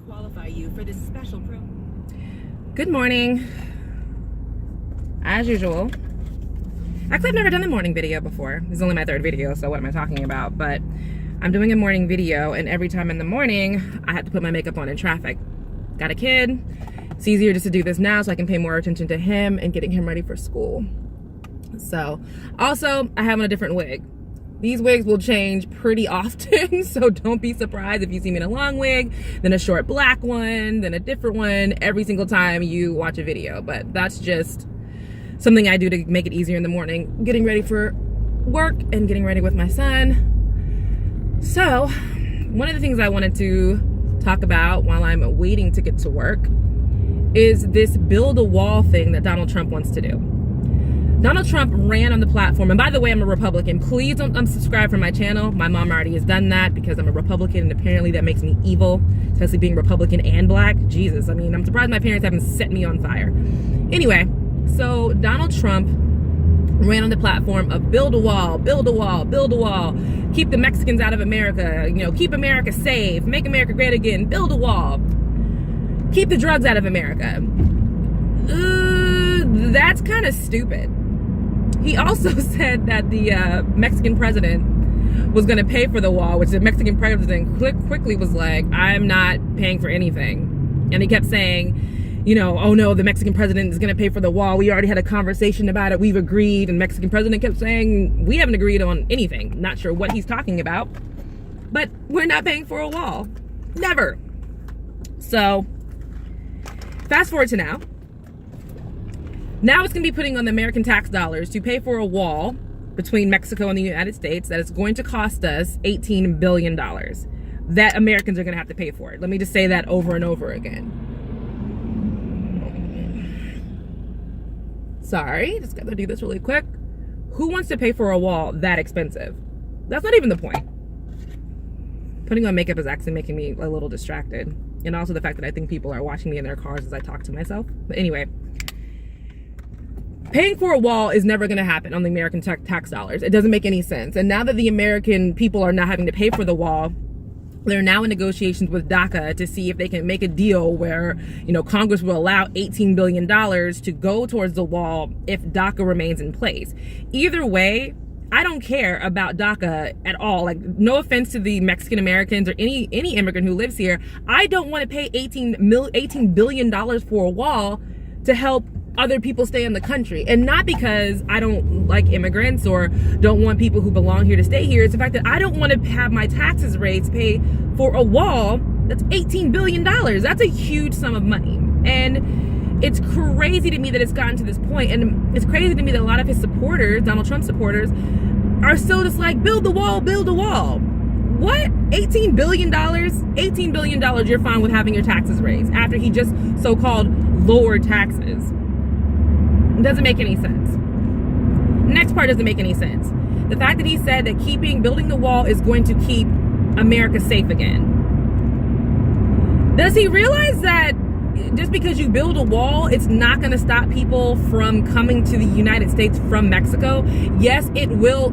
qualify you for this special Good morning. As usual. Actually, I've never done a morning video before. This is only my third video, so what am I talking about? But I'm doing a morning video, and every time in the morning, I have to put my makeup on in traffic. Got a kid. It's easier just to do this now so I can pay more attention to him and getting him ready for school. So, also, I have on a different wig. These wigs will change pretty often, so don't be surprised if you see me in a long wig, then a short black one, then a different one every single time you watch a video. But that's just something I do to make it easier in the morning, getting ready for work and getting ready with my son. So, one of the things I wanted to talk about while I'm waiting to get to work is this build a wall thing that Donald Trump wants to do. Donald Trump ran on the platform, and by the way, I'm a Republican. Please don't unsubscribe from my channel. My mom already has done that because I'm a Republican, and apparently that makes me evil, especially being Republican and black. Jesus, I mean, I'm surprised my parents haven't set me on fire. Anyway, so Donald Trump ran on the platform of build a wall, build a wall, build a wall, keep the Mexicans out of America, keep America safe, make America great again, build a wall, keep the drugs out of America. That's kind of stupid. He also said that the Mexican president was going to pay for the wall, which the Mexican president quickly was like, I'm not paying for anything. And he kept saying, oh no, the Mexican president is going to pay for the wall. We already had a conversation about it. We've agreed. And Mexican president kept saying, we haven't agreed on anything. Not sure what he's talking about, but we're not paying for a wall. Never. So fast forward to now. Now it's going to be putting on the American tax dollars to pay for a wall between Mexico and the United States that is going to cost us $18 billion. That Americans are going to have to pay for it. Let me just say that over and over again. Sorry, just got to do this really quick. Who wants to pay for a wall that expensive? That's not even the point. Putting on makeup is actually making me a little distracted. And also the fact that I think people are watching me in their cars as I talk to myself. But anyway. Paying for a wall is never going to happen on the American tax dollars. It doesn't make any sense. And now that the American people are not having to pay for the wall, they're now in negotiations with DACA to see if they can make a deal where, Congress will allow $18 billion to go towards the wall if DACA remains in place. Either way, I don't care about DACA at all. Like, no offense to the Mexican Americans or any immigrant who lives here. I don't want to pay $18 billion for a wall to help other people stay in the country. And not because I don't like immigrants or don't want people who belong here to stay here. It's the fact that I don't want to have my taxes raised pay for a wall that's $18 billion. That's a huge sum of money. And it's crazy to me that it's gotten to this point. And it's crazy to me that a lot of his supporters, Donald Trump supporters, are still just like, build the wall, build a wall. What? $18 billion? $18 billion you're fine with having your taxes raised after he just so-called lowered taxes. It doesn't make any sense. Next part doesn't make any sense. The fact that he said that building the wall is going to keep America safe again. Does he realize that just because you build a wall, it's not going to stop people from coming to the United States from Mexico? Yes, it will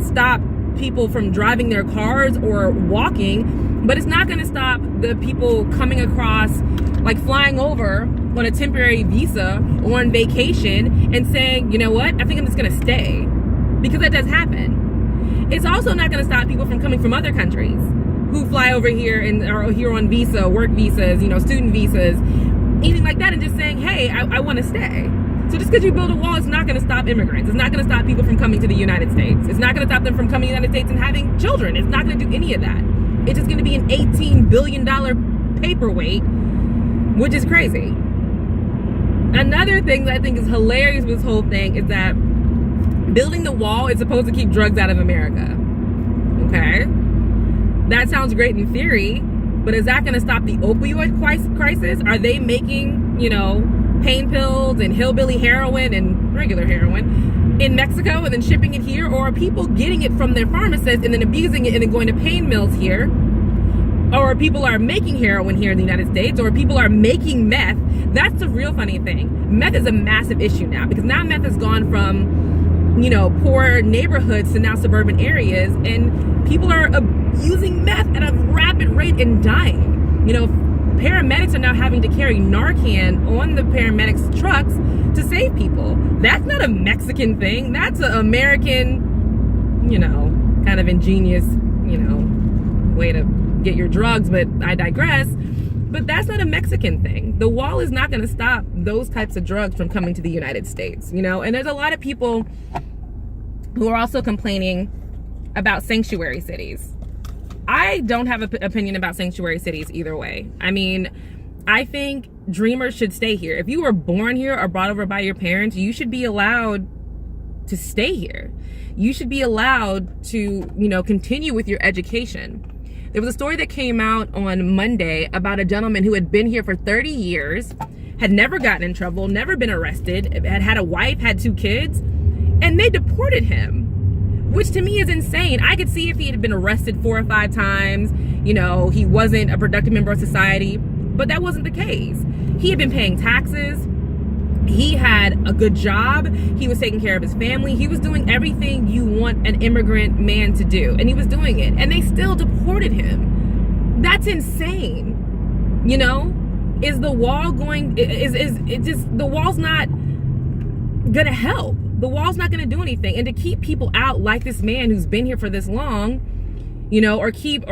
stop people from driving their cars or walking, but it's not going to stop the people coming across, like flying over on a temporary visa or on vacation and saying, you know what, I think I'm just going to stay, because that does happen. It's also not going to stop people from coming from other countries who fly over here and are here on visa, work visas, student visas, anything like that, and just saying, hey, I want to stay. So just because you build a wall, it's not going to stop immigrants. It's not going to stop people from coming to the United States. It's not going to stop them from coming to the United States and having children. It's not going to do any of that. It's just going to be an $18 billion paperweight, which is crazy. Another thing that I think is hilarious with this whole thing is that building the wall is supposed to keep drugs out of America. Okay? That sounds great in theory, but is that going to stop the opioid crisis? Are they making, pain pills and hillbilly heroin and regular heroin in Mexico and then shipping it here? Or are people getting it from their pharmacists and then abusing it and then going to pain mills here? Or people are making heroin here in the United States, or people are making meth. That's the real funny thing. Meth is a massive issue now, because now meth has gone from, poor neighborhoods to now suburban areas, and people are using meth at a rapid rate and dying. paramedics are now having to carry Narcan on the paramedics' trucks to save people. That's not a Mexican thing. That's an American, kind of ingenious, way to get your drugs, but I digress. But that's not a Mexican thing. The wall is not going to stop those types of drugs from coming to the United States, and there's a lot of people who are also complaining about sanctuary cities. I don't have an opinion about sanctuary cities either way. I mean, I think dreamers should stay here. If you were born here or brought over by your parents, you should be allowed to stay here. You should be allowed to, continue with your education. There was a story that came out on Monday about a gentleman who had been here for 30 years, had never gotten in trouble, never been arrested, had a wife, had 2 kids, and they deported him. Which to me is insane. I could see if he had been arrested 4 or 5 times, he wasn't a productive member of society, but that wasn't the case. He had been paying taxes. He had a good job. He was taking care of his family. He was doing everything you want an immigrant man to do, and he was doing it, and they still deported him. That's insane. Is the wall going, the wall's not gonna help. The wall's not going to do anything. And to keep people out like this man who's been here for this long, or keep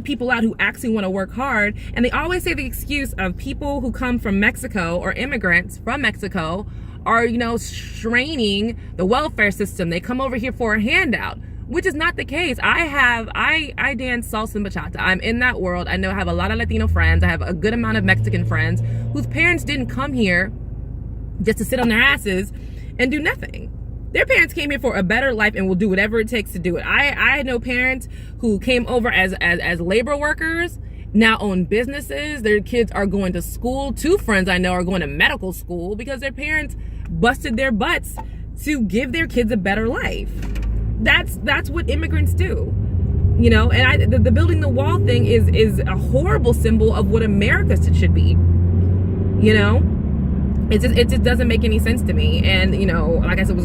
people out who actually want to work hard. And they always say the excuse of people who come from Mexico or immigrants from Mexico are, straining the welfare system. They come over here for a handout, which is not the case. I dance salsa and bachata. I'm in that world. I have a lot of Latino friends. I have a good amount of Mexican friends whose parents didn't come here just to sit on their asses and do nothing. Their parents came here for a better life and will do whatever it takes to do it. I know parents who came over as labor workers, now own businesses. Their kids are going to school. 2 friends I know are going to medical school because their parents busted their butts to give their kids a better life. That's what immigrants do. And the building the wall thing is a horrible symbol of what America should be. It just doesn't make any sense to me. And, like I said,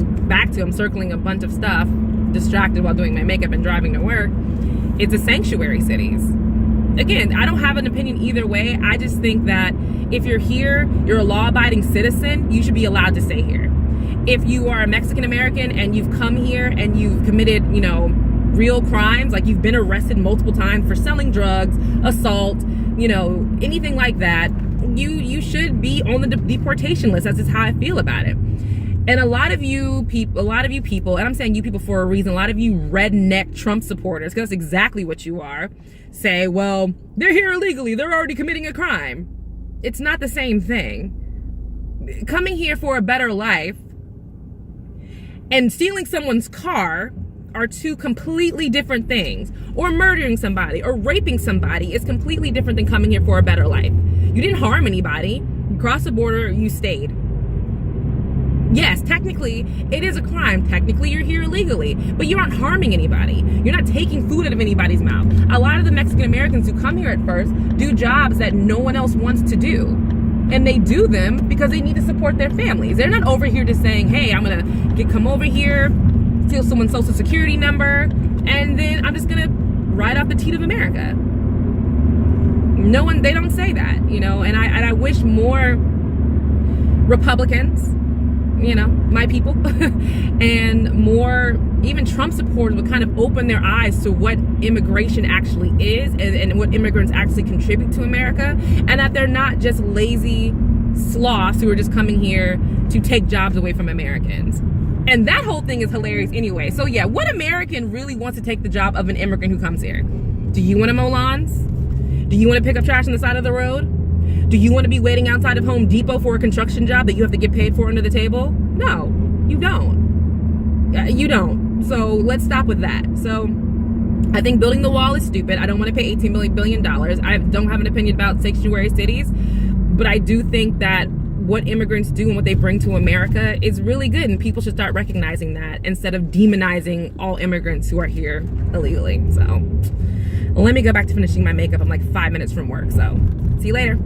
I'm circling a bunch of stuff, distracted while doing my makeup and driving to work. It's a sanctuary cities. Again, I don't have an opinion either way. I just think that if you're here, you're a law-abiding citizen, you should be allowed to stay here. If you are a Mexican American and you've come here and you've committed, real crimes, like you've been arrested multiple times for selling drugs, assault, anything like that, you should be on the deportation list. That's just how I feel about it. And a lot of you people, and I'm saying you people for a reason, a lot of you redneck Trump supporters, because that's exactly what you are, say, well, they're here illegally, they're already committing a crime. It's not the same thing. Coming here for a better life and stealing someone's car are 2 completely different things. Or murdering somebody or raping somebody is completely different than coming here for a better life. You didn't harm anybody. You crossed the border, you stayed. Yes, technically, it is a crime. Technically, you're here illegally, but you aren't harming anybody. You're not taking food out of anybody's mouth. A lot of the Mexican Americans who come here at first do jobs that no one else wants to do. And they do them because they need to support their families. They're not over here just saying, hey, I'm going to come over here, steal someone's social security number, and then I'm just going to ride off the teat of America. They don't say that, and I wish more Republicans, my people, and more even Trump supporters would kind of open their eyes to what immigration actually is and what immigrants actually contribute to America, and that they're not just lazy sloths who are just coming here to take jobs away from Americans. And that whole thing is hilarious anyway. So yeah, what American really wants to take the job of an immigrant who comes here? Do you want to mow lawns? Do you want to pick up trash on the side of the road? Do you want to be waiting outside of Home Depot for a construction job that you have to get paid for under the table? No, you don't. You don't. So let's stop with that. So I think building the wall is stupid. I don't want to pay $18 billion. I don't have an opinion about sanctuary cities, but I do think that what immigrants do and what they bring to America is really good, and people should start recognizing that instead of demonizing all immigrants who are here illegally. So let me go back to finishing my makeup. I'm like 5 minutes from work, so see you later.